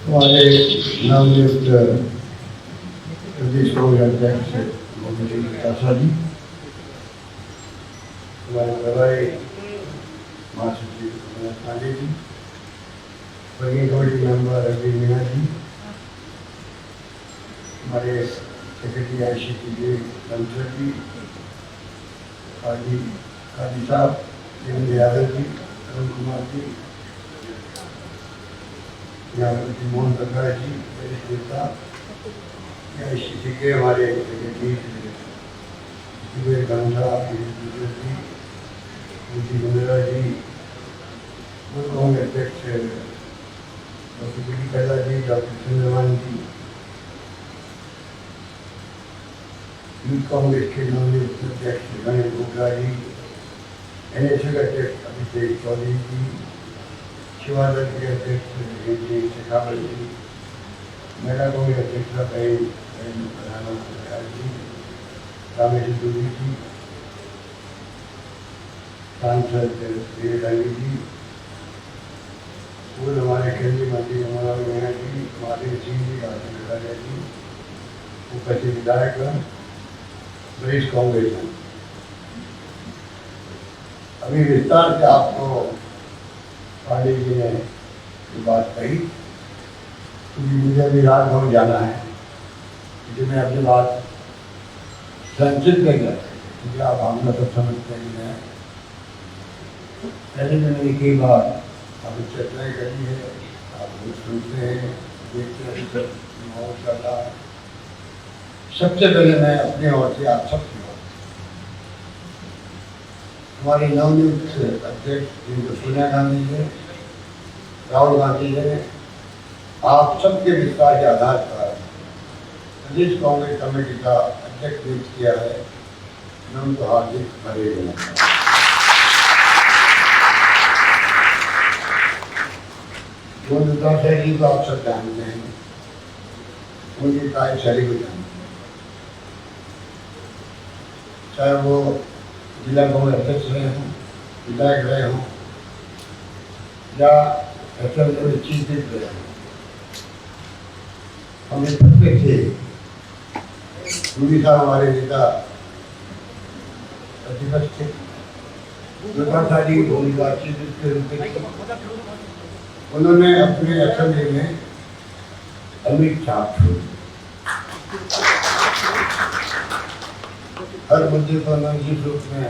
हमारे नवनियुक्त प्रदेश कांग्रेस अध्यक्ष मोदी कासा जी, हमारे प्रभारी महासचिव Pandey ji, working committee member अभी मीना जी, हमारे सेक्रेटरी ICT जी कंसर जी, काजी साहब देवेंद्र यादव जी, अरुण कुमार जी, यहाँ पर मोहन बकरा जी, वरिष्ठ नेता, ICT के हमारे सेक्रेटरी कुबेर गांधा जी, मुंशी गुंडरा जी, कांग्रेस अध्यक्ष डॉक्टर बी कैला जी, डॉक्टर चंद्रमान जी, यूथ कांग्रेस के नवनियुक्त अध्यक्ष गणेश गोगला जी, NSU के अध्यक्ष अभिषेक चौधरी जी, शिवादल के अध्यक्ष शेखावत जी, महिला कांग्रेस अध्यक्ष प्रधानमंत्री जी, रामेश्वर दूरी जी, सांसद देवदानी जी, पूर्व हमारे केंद्रीय मंत्री अमरनाथ मीणा जी, महादेव सिंह जी, राजेंद्र कटारिया जी, उपस्थित विधायक वरिष्ठ कांग्रेस। अभी विस्तार से आपको पांडे जी ने ये बात कही, क्योंकि मुझे अभी राजभवन जाना है, जो मैं अपनी बात संचित कर गया, क्योंकि आप हम सब समझते हैं। पहले मैंने कई बार आपने चर्चाएँ करी है, आप लोग सुनते हैं, देखते हैं, सब माहौल चल रहा है। सबसे पहले मैं अपने ओर से आप सबकी ओर हमारे नवनियुक्त अध्यक्ष जिनको सोनिया गांधी जी, राहुल गांधी जी ने आप सबके विस्तार के आधार पर प्रदेश कांग्रेस कमेटी का अध्यक्ष नियुक्त किया है। मैं उनको हार्दिक बधाई देना चाहता हूँ। मोदी शैली को आप सब जानते हैं, मोदी कार्य शैली को जानते हैं, चाहे वो जिला कांग्रेस अध्यक्ष रहे हों, विधायक रहे हों, या असेंबली चीफ विप रहे हों, हमें प्रत्येक थे। मोदी साहब हमारे नेता प्रतिपक्ष थे, प्रधानमंत्री की भूमिका चीफ विप के रूप में उन्होंने अपने असेंबली में अमिट छाप छोड़ी। हर मुद्दे पर उन्होंने जिस रूप में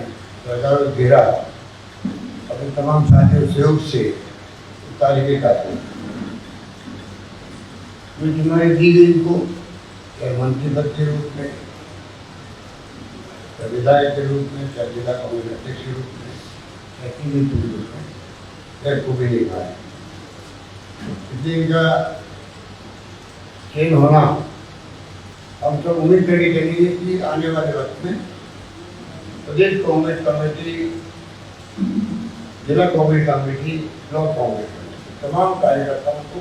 सरकार को घेरा, अपने तमाम साथियों सहयोग से तारीखें काटी। जिम्मेदारी दी गई इनको, चाहे मंत्री पद के रूप में, चाहे विधायक के रूप में, चाहे जिला कांग्रेस अध्यक्ष के रूप में, चाहे केंद्रीय के रूप में, चाहे को भी नहीं पाया। इसलिए इनका चयन होना हम सब उम्मीद करके चलिए कि आने वाले वक्त में प्रदेश कांग्रेस कमेटी, जिला Congress committee, block Congress committee, तमाम कार्यकर्ताओं को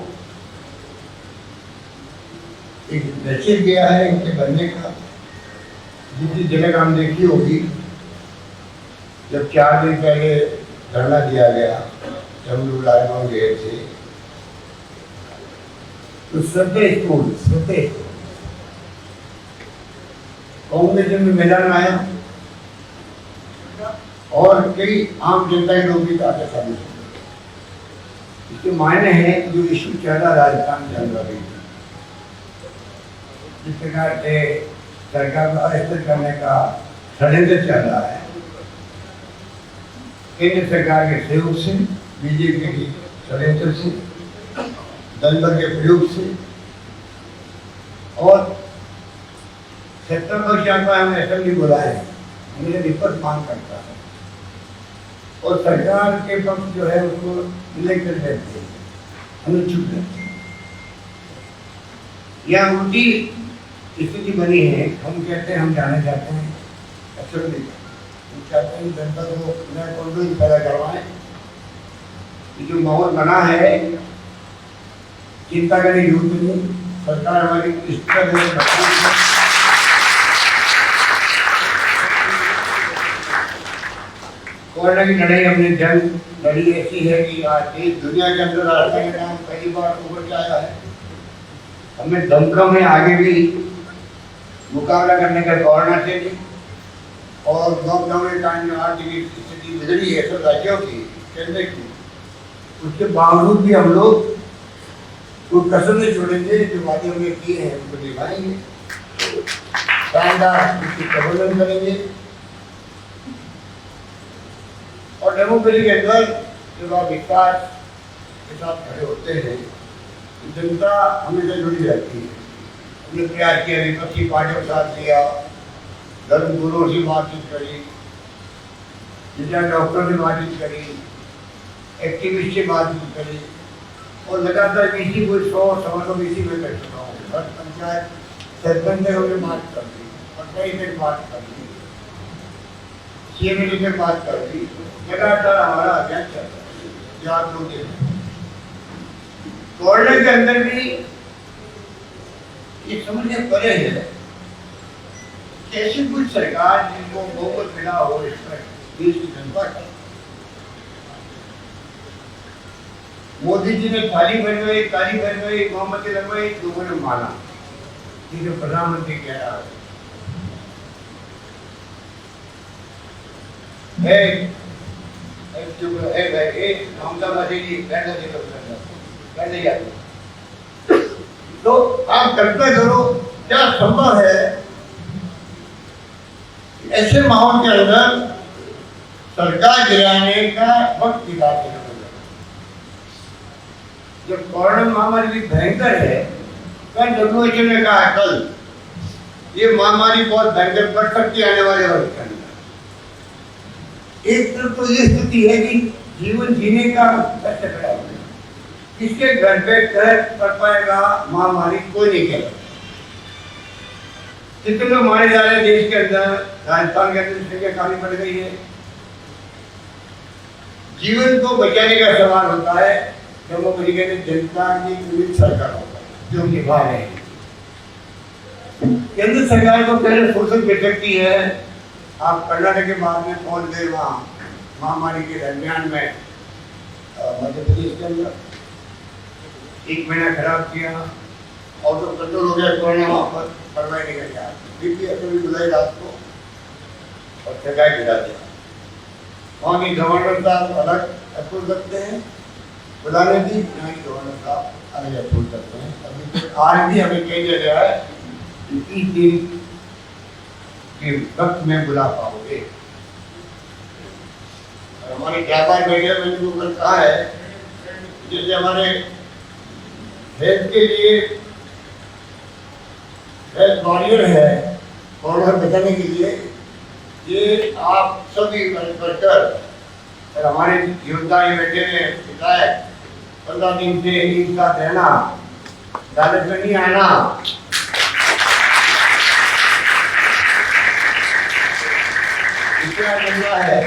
एक मैसेज गया है इनके बनने का। जितनी जगह हम देखी होगी, जब 4 दिन पहले धरना दिया गया, जब हम लोग राजभवन गए थे, तो श्रद्धेय स्कूल कांग्रेस में मैदान आया और कई आम जनता के लोग भी आते शामिल हुए। इसके मायने हैं जो इशू चल रहा राजस्थान चल रही है, जिस प्रकार से सरकार को अस्थिर करने का षड्यंत्र चल रहा है, केंद्र सरकार के सहयोग से, बीजेपी की षड्यंत्र से, दल बल के प्रयोग से, और सितंबर का हमें असेंबली बुलाए, मेरे विपक्ष मांग करता है और सरकार के पक्ष जो है उसको इलेक्टेड रहते हैं, हमें चुप रहते हैं। यह उल्टी स्थिति बनी है। हम कहते हैं हम जाना चाहते हैं असेंबली, हम चाहते हैं जनता को नया कॉन्फ्रेंस पैदा करवाएं। जो माहौल बना है, चिंता करने की जरूरत नहीं। सरकार हमारी इस तरह कोरोना की लड़ाई हमने जंग लड़ी ऐसी है कि आज देश दुनिया के अंदर राजनीति का नाम पहली बार उभर के आया है। हमें दमकम में आगे भी मुकाबला करने का दौड़ना चाहिए। और लॉकडाउन के टाइम में आर्थिक स्थिति बिगड़ी है सब राज्यों की, केंद्र की, उसके बावजूद भी हम लोग कोई कसर नहीं छोड़ेंगे। जो वादे हमने किए हैं उनको निभाएंगे, शानदार उसकी प्रबंधन करेंगे। और डेमोक्रेसी के अंदर जब आप विकास के साथ खड़े होते हैं तो जनता हमेशा जुड़ी रहती है। हमने प्रयास किया, विपक्षी पार्टियों के साथ किया, धर्म गुरुओं से बातचीत करी, जिला डॉक्टर से बातचीत करी, एक्टिविस्ट से बातचीत करी, और लगातार इसी को 100 समारोह इसी में कर चुका हूँ। हर पंचायत सरपंच से हमने बात कर दी, पंचायत से बात कर दी, CM से बात कर दी। लगातार हमारा अभियान चल रहा है। जो आप लोग देख रहे हैं कोरोना के अंदर भी ये समझने पड़े है कैसी कुछ सरकार जिनको बहुमत मिला हो इस पर देश की जनता का। मोदी जी ने थाली बनवाई, ताली बनवाई, मोहम्मदी लगवाई, लोगों ने माना। ये जो प्रधानमंत्री कह रहा है तो आप कल्पना करो क्या संभव है ऐसे माहौल के अंदर सरकार गिराने का वक्त निकाल देना। जब कोरोना महामारी भी भयंकर है, कल WHO ने कहा कल ये महामारी बहुत भयंकर बढ़ सकती है आने वाले वक्त के अंदर। एक तरफ तो ये स्थिति है कि जीवन जीने का कष्ट खड़ा हो गया, किसके घर पे कर पाएगा महामारी कोई नहीं कह सकता। कितने लोग मारे जा रहे हैं देश के अंदर, राजस्थान के अंदर संख्या काफी बढ़ गई है। जीवन को बचाने का सवाल होता है जम्मू कश्मीर में जनता की पूरी सरकार होता है जो निभा रहे हैं। केंद्र सरकार को पहले फुर्सत मिल सकती है। आप कर्नाटक के बाद में पहुंच गए वहाँ महामारी के दरमियान में मध्य प्रदेश के अंदर 1 महीना खराब किया और तो कंट्रोल हो गया कोरोना। वहाँ पर परवाही नहीं कर बीपी भी बुलाई रात को और ठगाई गिरा दिया। वहाँ की गवर्नर साहब अलग अप्रूव करते हैं बुलाने की, यहाँ की गवर्नर साहब अलग अप्रूव करते हैं। अभी आज भी हमें कही जा रहा है कि 30 दिन के वक्त में बुला पाओगे। हमारे व्यापार मीडिया में जो कहा है जैसे हमारे हेल्थ के लिए हेल्थ वॉरियर है कोरोना बचाने के लिए, ये आप सभी वर्कर और हमारे योद्धा ये बैठे ने बताया 15 दिन से एक साथ रहना, अदालत में नहीं आना, क्या करना है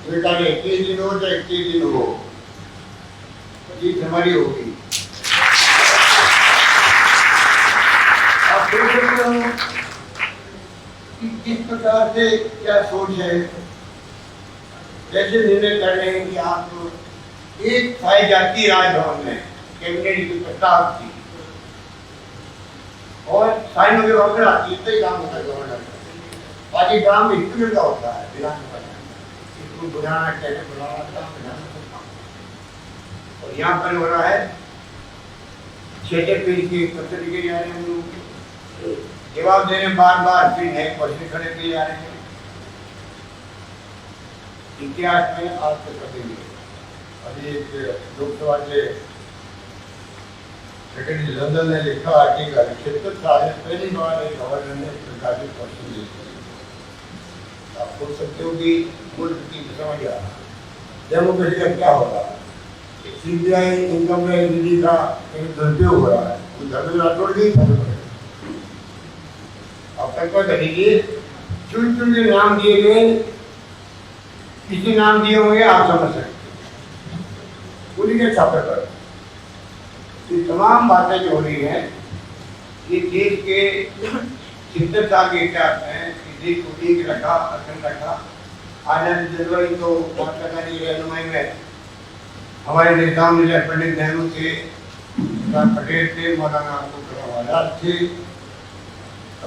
बेटा ने 21 दिन हो चाहे 21 दिन हो, जीत हमारी होगी। आप देख सकते हो कि किस प्रकार से क्या सोच है, कैसे निर्णय कर रहे हैं कि आप एक पाई जाती राजभवन में कैबिनेट की प्रस्ताव थी और साइन होकर वापस आती है, तो काम होता है गवर्नर का। बाकी काम स्कूल का होता है, विधानसभा स्कूल बुलाना कैसे बुलाना काम विधानसभा। और यहाँ पर हो रहा है 6 पेज की पत्र लिखे जा रहे हैं, जवाब देने बार बार फिर नए क्वेश्चन खड़े किए जा रहे हैं। इतिहास में आज तक कभी नहीं। अभी एक लोकसभा के सेक्रेटरी जनरल ने लिखा आर्टिकल 76 साल में पहली बार एक गवर्नर ने सरकार के क्वेश्चन लिखे। आप सोच सकते हो कि मुल्क की समझ आ रहा जम्मू कश्मीर क्या हो रहा है। CBI इनकम टैक्स निधि का एक दुरुपयोग हो रहा है, धर्मेंद्र राठौड़ नहीं था। आप कल्पना करिए चुन चुन के नाम दिए गए, किसी नाम दिए होंगे आप समझ सकते पूरी के छापे पर। ये तमाम बातें जो हो रही हैं ये देश के 70 साल के इतिहास में देश को एक रखा, अखंड रखा। आजादी जनवरी तो महात्मा गांधी की रहनुमाई में हमारे नेताओं ने पंडित नेहरू थे, सरदार पटेल थे, मौलाना अब्दुल कलाम आजाद थे,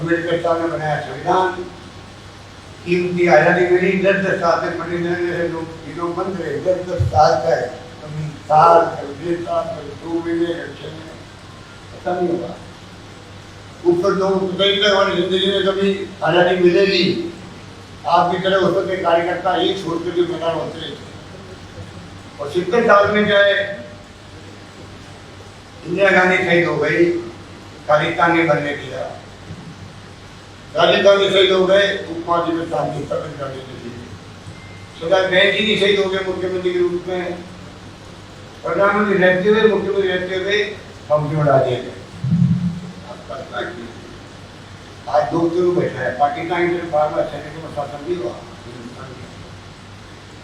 अम्बेडकर साहब ने बनाया संविधान, कीमती आज़ादी मिली। 10-10 साल तक बने लोग बंद रहे, 10-10 साल तक, कभी साल, कभी 1.5 साल, कभी 2 महीने, कभी 6 महीने, पता नहीं होगा। ऊपर तो हमारी जिंदगी में कभी आज़ादी मिलेगी, आपकी तरह उस वक्त कार्यकर्ता ही छोड़ कर जो मैदान होते थे। और 70 साल में जो है इंदिरा गांधी शहीद हो गई, खालिस्तान ने बनने दिया, राजीव गांधी शहीद हो गए, उपमा जी में शांति प्रकट कर देते थे, सरदार बहन जी शहीद हो गए मुख्यमंत्री के रूप में, प्रधानमंत्री रहते हुए, मुख्यमंत्री रहते हुए हम क्यों उड़ा दिए गए। आज 2 क्यों बैठा है, पाकिस्तान की तरफ बार-बार सैनिक को शासन भी हुआ।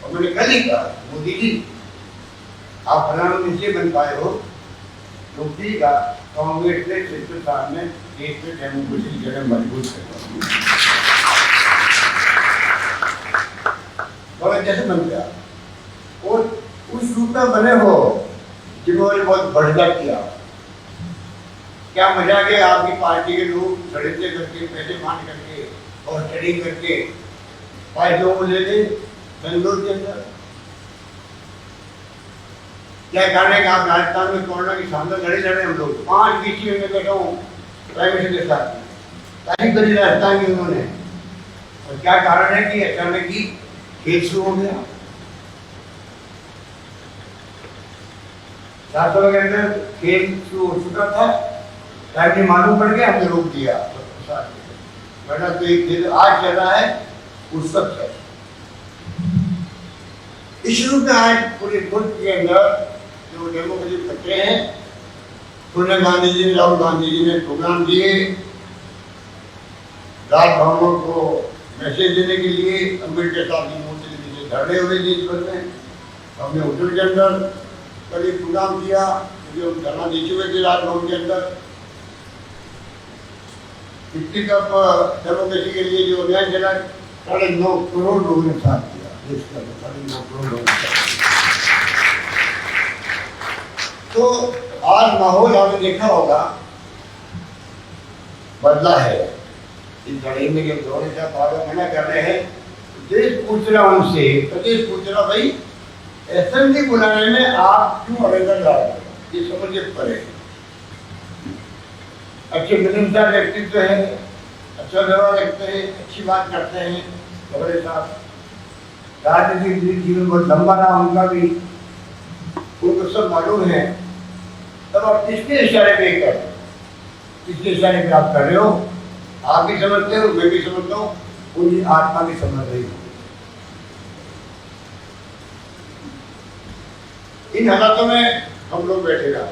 और मैंने कल ही कहा, मोदी जी आप प्रधानमंत्री इसलिए बन पाए हो क्योंकि कांग्रेस ने 70 साल में देश में डेमोक्रेसी की जगह मजबूत कर बड़ा जैसे बन गया। और उस रूप में बने हो जिन्होंने बहुत बढ़िया किया। क्या मजा के आपकी पार्टी के लोग षड्यंत्र करके, पैसे मांग करके और ट्रेडिंग करके 5 लोगों को ले गए बेंगलोर के अंदर। क्या कारण है कि आप राजस्थान में कोरोना की शानदार लड़ाई लड़ रहे हैं। हम लोग 5 बीसी में बैठा हूँ प्राइम मिनिस्टर के साथ, तारीफ करी राजस्थान की उन्होंने। और क्या कारण है कि अचानक ही खेल शुरू हो गया। 7 सालों के अंदर खेल शुरू हो चुका था, टाइम नहीं मालूम पड़ गया, हमने रोक दिया। वरना तो एक खेल आज चल रहा है, उस वक्त है। इस रूप में आज पूरे मुल्क के अंदर जो डेमोक्रेसी करते हैं, सोनिया गांधी जी, राहुल गांधी जी ने प्रोग्राम दिए राजभवनों को मैसेज देने के लिए। अम्बेडकर साहब की मूर्ति के नीचे धरने हुए देश भर में। हमने उत्तर के अंदर कल एक प्रोग्राम किया, जो धरना देते हुए थे राजभवन के अंदर। 50 कप डेमोक्रेसी के लिए जो अभियान चला, 9.5 करोड़ लोगों ने साथ दिया। देश का 9.5 करोड़ लोगों ने। तो आज माहौल आपने देखा होगा बदला है। इस लड़ाई में जब दौड़े साहब मना कर रहे हैं, देश पूछ रहा उनसे, प्रदेश पूछ रहा भाई असेंबली बुलाने में आप क्यों आवेदन ला रहे हो, ये समझ पड़े। अच्छे मिलनसार व्यक्तित्व है, अच्छा व्यवहार रखते हैं, अच्छी बात करते हैं बड़े साहब। राजनीतिक जीवन बहुत लंबा रहा उनका भी, उनको सब मालूम है। तब आप किसके इशारे पे कर, किसके इशारे पे आप कर रहे हो, आप भी समझते हो, मैं भी समझता हूँ, उनकी आत्मा भी समझ रही हो। इन हालातों में हम लोग बैठेगा,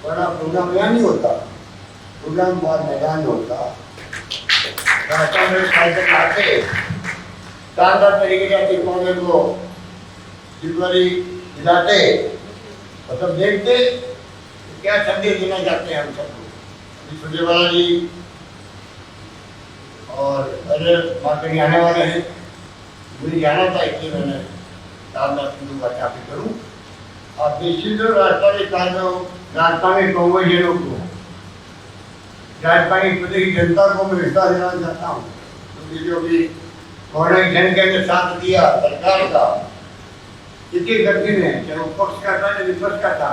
वरना प्रोग्राम यहाँ नहीं होता, प्रोग्राम बाद मैदान में होता। रास्ता में आते शानदार तरीके से अपने पौधे को जिम्मेदारी दिलाते और सब देखते क्या संदेश देना चाहते हैं हम सबको। सुरजेवाला जी और अजय मार्केट आने वाले हैं, मुझे जाना था इसलिए मैंने रामदास बात करूँ। आप निश्चित राजस्थान में कहा जाओ, राजस्थान में कांग्रेस जनों को, राजस्थान की प्रदेश की जनता को मैं विश्वास दिलाना चाहता हूँ, क्योंकि जो भी कोरोना की जंग के अंदर साथ दिया सरकार का, इतनी गति में चाहे वो पक्ष का था या विपक्ष का था,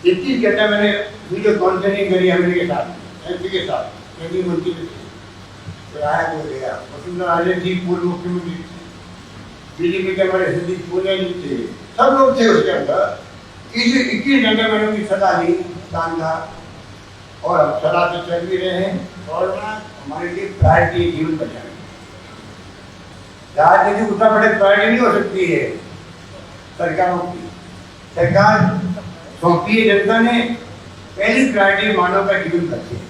इतनी कहता मैंने वीडियो कॉन्फ्रेंसिंग करी एमपी के साथ, एमपी के साथ, केंद्रीय मंत्री के तो आया तो गया। वसुंधरा राजे जी पूर्व मुख्यमंत्री थे, बीजेपी के हमारे सिद्धि पूजा जी थे, सब लोग थे उसके अंदर। 21 घंटे मैंने उनकी सलाह ली शानदार, और हम सलाह से चल भी रहे हैं। और हमारे लिए प्रायोरिटी जीवन बचाने, राजनीति उतना बड़े प्रायोरिटी नहीं हो सकती है सरकारों की। सरकार सौंपी है जनता ने, पहली प्रायोरिटी मानव का जीवन करती है,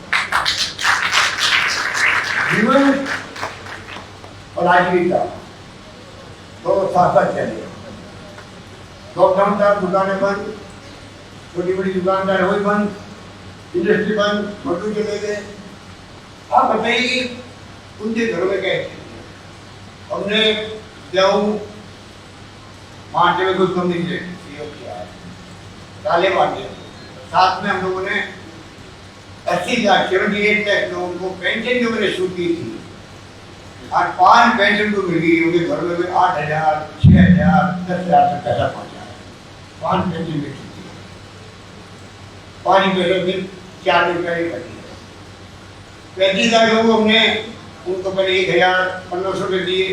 जीवन और आजीविका तो साथ साथ चले। लॉकडाउन था, दुकानें बंद, छोटी बड़ी दुकानदार हुई बंद, इंडस्ट्री बंद, मजदूर चले गए। आप बताइए कि उनके घरों में कैसे हमने गेहूँ मार्च में कुछ कम नहीं देखी, ताले बांधे। साथ में हम लोगों ने 80 लाख 78 लाख लोगों को पेंशन जो मैंने शुरू की थी, आज 5 पेंशन को मिल गई। उनके घर में 8,000 6,000 10,000 तक पैसा पहुँचा है। 5 पेंशन मिल चुकी है। 5 पैसे फिर 4 रुपये ही बची है। 35 लाख लोगों को हमने उनको पहले 1,500 रुपये दिए,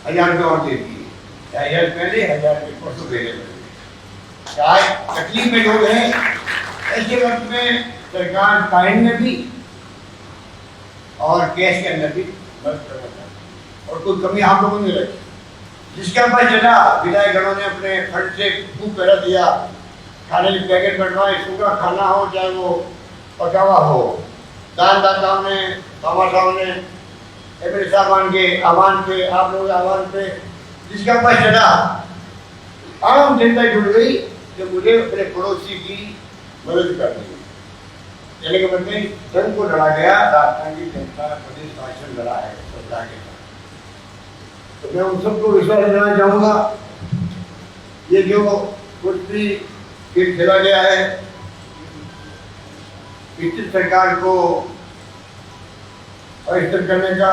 1,000 रुपये और दे दिए। 1,000 पहले 1,000 रुपये परसों भेजे। चाहे तकलीफ में लोग हैं, ऐसे वक्त में सरकार फाइन में भी और कैश के अंदर भी मदद करना चाहिए और कोई कमी आप लोगों ने रखी। जिसका पता चला विधायकगणों ने अपने फंड से खूब पैसा दिया, खाने के पैकेट बनवाए, सूखा खाना हो चाहे वो पका हुआ हो। दानदाताओं ने, बाबा साहब ने, एमएलए साहबान के आह्वान पे, आप लोगों के आह्वान पे, जिसका पता चला आम जनता जुड़ गई कि मुझे अपने पड़ोसी की मदद करनी है। यानी कि मतलब जंग को लड़ा गया, राजस्थान की जनता प्रदेश शासन लड़ा है सरकार के साथ। तो मैं उन सबको विश्वास दिलाना चाहूँगा, ये जो कुछ भी खेल खेला गया है, पिछली सरकार को अस्थिर करने का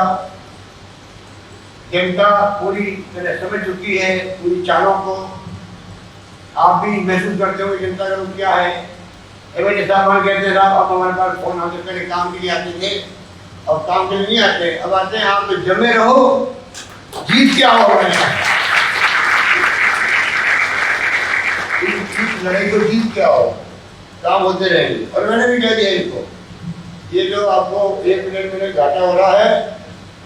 जनता पूरी तरह समझ चुकी है। पूरी चालों को आप भी महसूस करते हो जनता का रूप क्या है। एमएलए साहब कहते हैं साहब अब हमारे पास फोन आते, पहले काम के लिए आते थे, अब काम के लिए नहीं आते, अब आते हैं आप तो जमे रहो, जीत क्या हो लड़ाई को जीत क्या हो, काम होते रहेंगे। और मैंने भी कह दिया इनको, ये जो आपको 1 मिनट में घाटा हो रहा है,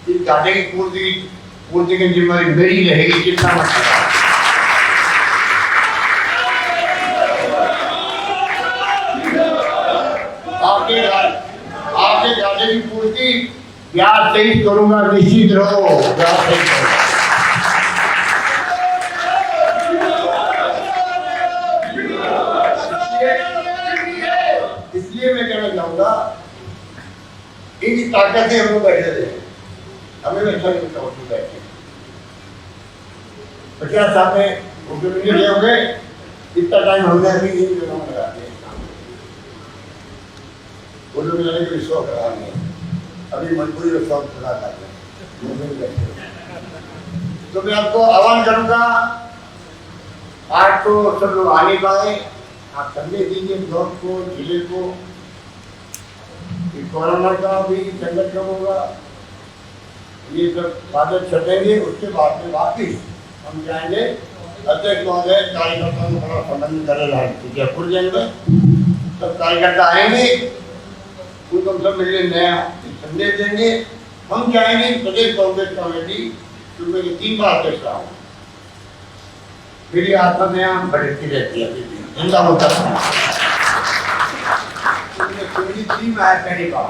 इस घाटे की पूर्ति की जिम्मेदारी मेरी रहेगी, चिंता मत करो। आपके घाटे की पूर्ति ब्याज सहित करूंगा, निश्चित रहो, ब्याज सहित करूंगा। इसलिए मैं कहना चाहूंगा, इनकी ताकत से हम लोग बैठे थे, हमें भी अच्छा लगता है बैठे। 50 साल में मुख्यमंत्री गए होंगे, इतना टाइम हमने अभी इन जगहों में लगा दिया। वो लोग मिलाने के लिए शौक रहा नहीं, अभी मजबूरी में शौक पूरा कर रहे हैं। तो मैं आपको आह्वान करूंगा, आज तो सब लोग आ नहीं पाए, आप संदेश दीजिए ब्लॉक को, जिले को, कोरोना का भी संकट कम होगा, ये सब बातें छटेंगे। उसके बाद में वापिस हम जाएंगे अध्यक्ष महोदय कार्यकर्ताओं को बड़ा संबंध कर रहा है जयपुर जाएंगे, सब कार्यकर्ता आएंगे, उनको हम सब मिलकर नया संदेश देंगे। हम चाहेंगे प्रदेश कांग्रेस कमेटी, जो मेरी 3 बार अध्यक्ष रहा हूँ, मेरी आत्मा में यहाँ भटकती रहती है, जिंदा होता है। टीम आया पहली बार,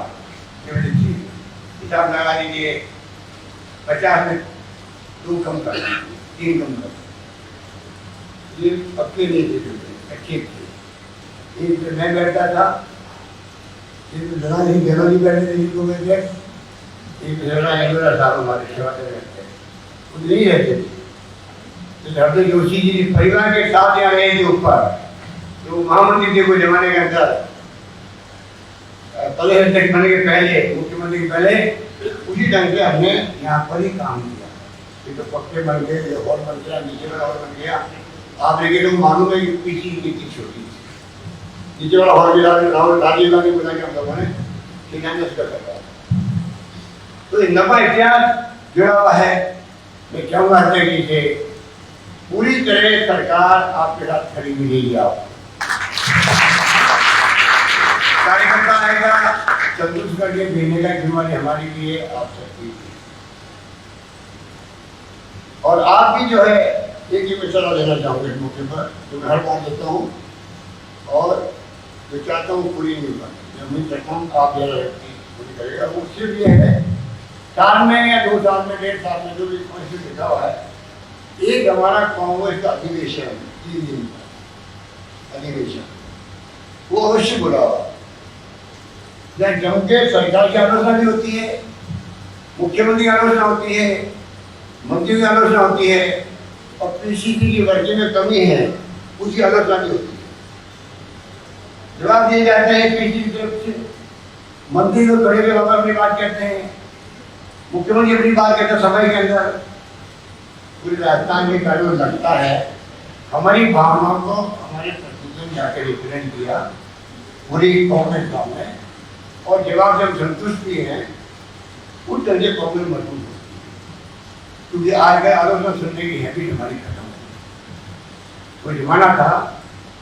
हिसाब लगा लीजिए 50 में 2 कम कर, 3 कम कर, ये पक्के नहीं थे, अच्छे थे। एक मैं बैठता था, एक लड़ा नहीं गहरा नहीं बैठे थे, जिनको मैं एक लड़ा एलोरा साहब हमारे सेवा कर रहते हैं, वो नहीं रहते थे। तो हरदर जोशी जी परिवार के साथ यहाँ आए थे ऊपर, तो महामंत्री थे वो जमाने के अंदर, पहले अध्यक्ष बनने के पहले, मुख्यमंत्री के पहले, उसी ढंग से हमने यहाँ पर ही काम किया। ये तो पक्के बन गए, और बन गया, नीचे वाला और बन गया। आप देखिए तो मालूम है कि पीछे कितनी छोटी थी, नीचे वाला और भी राजीव गांधी बुला के हम लोगों ने शिलान्यास कर सकता है। तो इन लंबा इतिहास जुड़ा हुआ है। मैं चाहूँगा अध्यक्ष से पूरी तरह सरकार आपके साथ खड़ी मिलेगी। आप कार्यकर्ता आएगा, संतुष्ट करके भेजने का जिम्मेदारी हमारी भी है, आप सबकी। और आप भी जो है एक ही मैं सलाह देना चाहूँगा इस मौके पर, जो मैं हर बार देता हूँ और जो चाहता हूँ पूरी नहीं पाती, उम्मीद करता हूँ आप जरा पूरी करेगा। वो सिर्फ ये है, साल में या 2 साल में 1.5 साल में जो भी कॉन्स्टिट्यूशन लिखा हुआ है, एक हमारा कांग्रेस का अधिवेशन 3 दिन का अधिवेशन, वो अवश्य बुलावा, जम के सरकार की आलोचना भी होती है, मुख्यमंत्री की आलोचना होती है, मंत्री की आलोचना होती है, और पीसीसी की वर्दी में कमी है उसकी आलोचना भी होती है। जवाब दिए जाते हैं पीसी की तरफ से, मंत्री लोग खड़े हुए वक्त अपनी बात कहते हैं, मुख्यमंत्री अपनी बात कहते हैं सभा के अंदर। पूरी राजस्थान में कार्य लगता है हमारी भावनाओं को हमारे प्रतिनिधियों ने आकर रिप्रेजेंट किया पूरी कांग्रेस गाँव में, और जवाब जब संतुष्ट भी हैं उस तरह कांग्रेस मजबूत होती है, क्योंकि आज का आलोचना सुनने की हैबिट हमारी खत्म हो गई। कोई जमाना था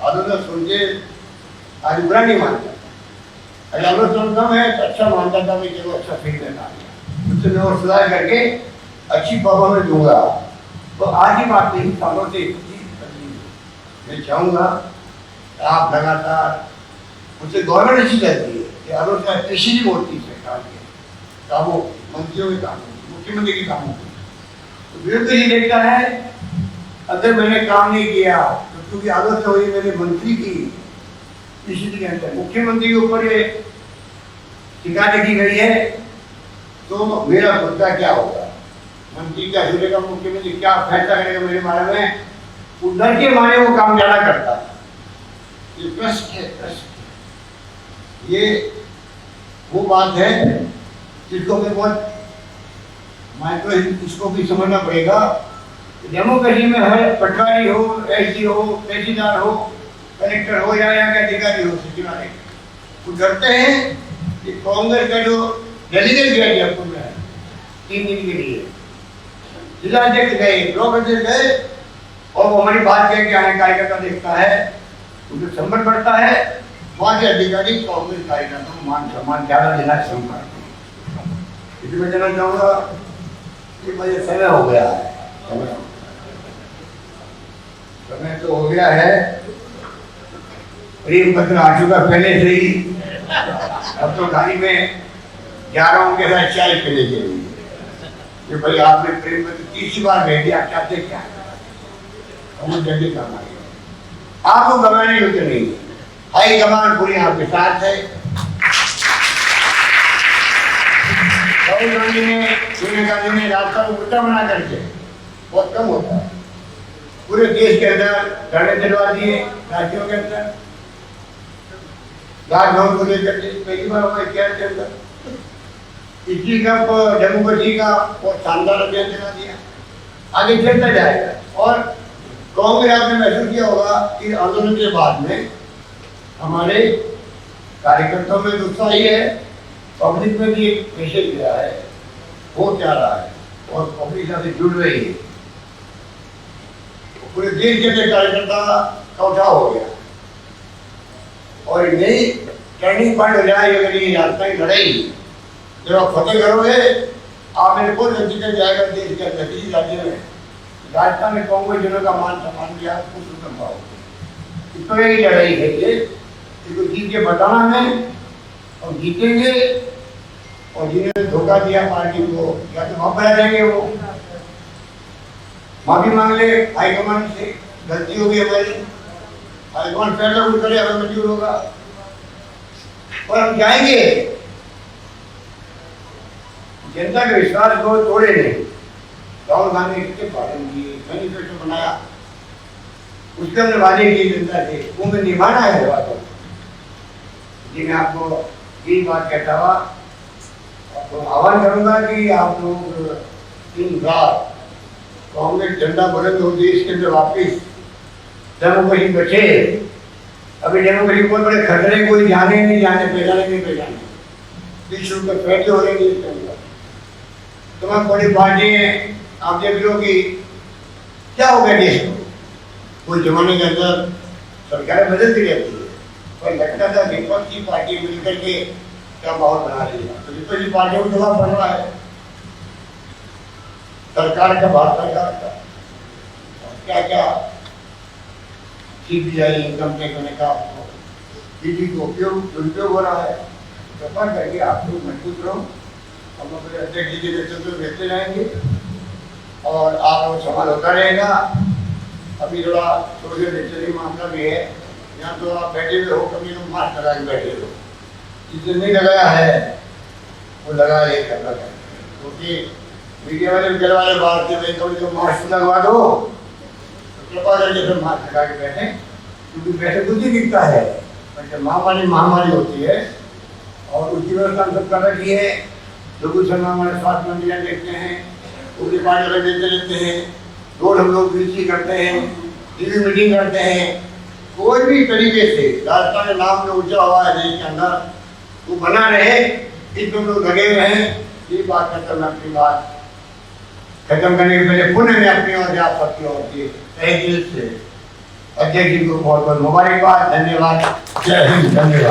आलोचना सुन के आज बुरा नहीं मानता, अगर आलोचना कम है तो अच्छा मानता था, मैं चलो अच्छा फीडबैक आ गया, उससे मैं और सुधार करके अच्छी परफॉर्मेंस दूंगा। तो आज की बात नहीं, सालों से मैं चाहूँगा आप लगातार मुझसे गवर्नमेंट अच्छी करती है कि आलोचना कृषि भी होती है सरकार के कामों, मंत्रियों के कामों, मुख्यमंत्री के कामों की। तो विरोध ये देखता है अगर मैंने काम नहीं किया तो क्योंकि आलोचना हुई मेरे मंत्री की कृषि के अंदर, मुख्यमंत्री के ऊपर ये शिकायत की गई है, तो मेरा खुद का क्या होगा, मंत्री क्या सुनेगा, मुख्यमंत्री क्या फैसला करेगा मेरे बारे में, उधर के मारे वो काम ज्यादा करता है। ये प्रश्न है, प्रश्न ये वो बात है जिसको मैं बहुत माइक्रो इसको भी समझना पड़ेगा। डेमोक्रेसी में हर पटवारी हो, एसडी हो, तहसीलदार हो, कलेक्टर हो या यहाँ के अधिकारी हो, सचिवालय वो डरते हैं कि कांग्रेस का जो डेलीगेट गया जयपुर में 3 दिन के लिए, जिलाध्यक्ष गए, ब्लॉक अध्यक्ष गए, और वो हमारी बात कह के आने कार्यकर्ता देखता है, उनको सम्मान बढ़ता है, वहाँ के अधिकारी कांग्रेस कार्यकर्ता को मान सम्मान ज्यादा देना शुरू करते हैं। इसलिए मैं कहना चाहूँगा कि मुझे समय हो गया है, समय तो हो गया है, प्रेम पत्र आ चुका पहले से ही, अब तो गाड़ी में जा रहा हूँ के साथ चाय पीने के लिए कि भाई आपने प्रेम पत्र 30 बार भेज दिया, क्या थे क्या हम जल्दी काम आएंगे, आपको गवाने होते नहीं, हाई कमान पूरी आपके साथ है। राहुल गांधी ने, सोनिया गांधी ने रास्ता को उल्टा बना करके बहुत कम होता है, पूरे देश के अंदर धरने दिलवा दिए, राज्यों के अंदर राजभवन को लेकर के पहली बार हुआ क्या के अंदर, इसी का डेमोक्रेसी का बहुत शानदार अभियान चला दिया, आगे चलता जाएगा। और कांग्रेस आपने महसूस किया होगा कि आंदोलन के बाद में हमारे कार्यकर्ताओं में उत्साह ही है, पब्लिक में भी एक मैसेज गया है, हो क्या रहा है, और पब्लिक से जुड़ रही है, पूरे देश के कार्यकर्ता का उठाव हो गया, और नई टर्निंग पॉइंट हो जाए अगर ये यात्रा की लड़ाई जब आप फतेह करोगे, आप मेरे को नतीजा जाएगा देश के अंदर किसी राज्य में, राजस्थान में कांग्रेस जनों का मान सम्मान दिया कुछ कर पाओगे। इस तरह की लड़ाई है ये, इसको जीत के बताना है, और जीतेंगे, और जिन्होंने धोखा दिया पार्टी को या तो वहाँ पर रहेंगे, वो माफी मांग ले हाईकमान से, गलती होगी हमारी, हाईकमान फैसला कुछ करे, हमें मंजूर होगा, और हम जाएंगे, जनता के विश्वास को तोड़े नहीं। राहुल गांधी ने कितने वादे किए, मैनिफेस्टो बनाया, उसके हमने वादे किए जनता से, वो में निभाना है वादों। जी मैं आपको यही बात कहता हुआ आपको आह्वान करूंगा कि आप लोग 3 बार कांग्रेस झंडा बुलंद हो देश के अंदर वापिस डेमोक्रेसी बचे। अभी डेमोक्रेसी बहुत बड़े खतरे, कोई जाने नहीं जाने, पहचाने नहीं पहचाने, विश्व में फैसले हो रहे हैं इसके अंदर। तमाम बड़ी पार्टी है, आप देख लो कि क्या हो गया देश में, कोई जमाने के अंदर सरकारें बदलती रहती है, पर लगता था विपक्षी पार्टी मिलकर के क्या माहौल बना रही है, तो विपक्षी पार्टियों को जवाब बन रहा है सरकार का, भारत सरकार का, क्या क्या सीबीआई इनकम टैक्स होने का ईडी को दुरुपयोग हो रहा है। कृपा करके आप लोग मजबूत रहो, हम अपने अध्यक्ष जी के नेतृत्व में भेजते जाएंगे और आप लोग सवाल होता रहेगा। अभी थोड़ा सोशल डिस्टेंसिंग मामला भी है, यहाँ तो आप बैठे हुए हो, कभी लोग मास्क लगा के बैठे हो, जिसने नहीं लगाया है वो लगा ये करना चाहिए, क्योंकि मीडिया वाले जल वाले बात के कभी जो मास्क लगवा दो तो कृपा करके फिर मास्क लगा के बैठे, क्योंकि बैठे कुछ ही दिखता है, बल्कि महामारी होती है और उसकी व्यवस्था हम सब कर रखी है। जो कुछ हमारे स्वास्थ्य मंत्री देखते हैं, उनके पास देते रहते हैं, रोज हम लोग वीसी करते हैं, टीवी मीटिंग करते हैं। कोई भी तरीके से राजस्थान के नाम में ऊंचा हुआ है देश के अंदर, वो बना रहे, इसमें हम लोग लगे रहे। ये बात खत्म, अपनी बात खत्म करने के पहले पुनः मैं अपनी ओर से आप सबकी ओर से तहे दिल से अध्यक्ष जी को बहुत बहुत मुबारकबाद, धन्यवाद। जय हिंद, धन्यवाद।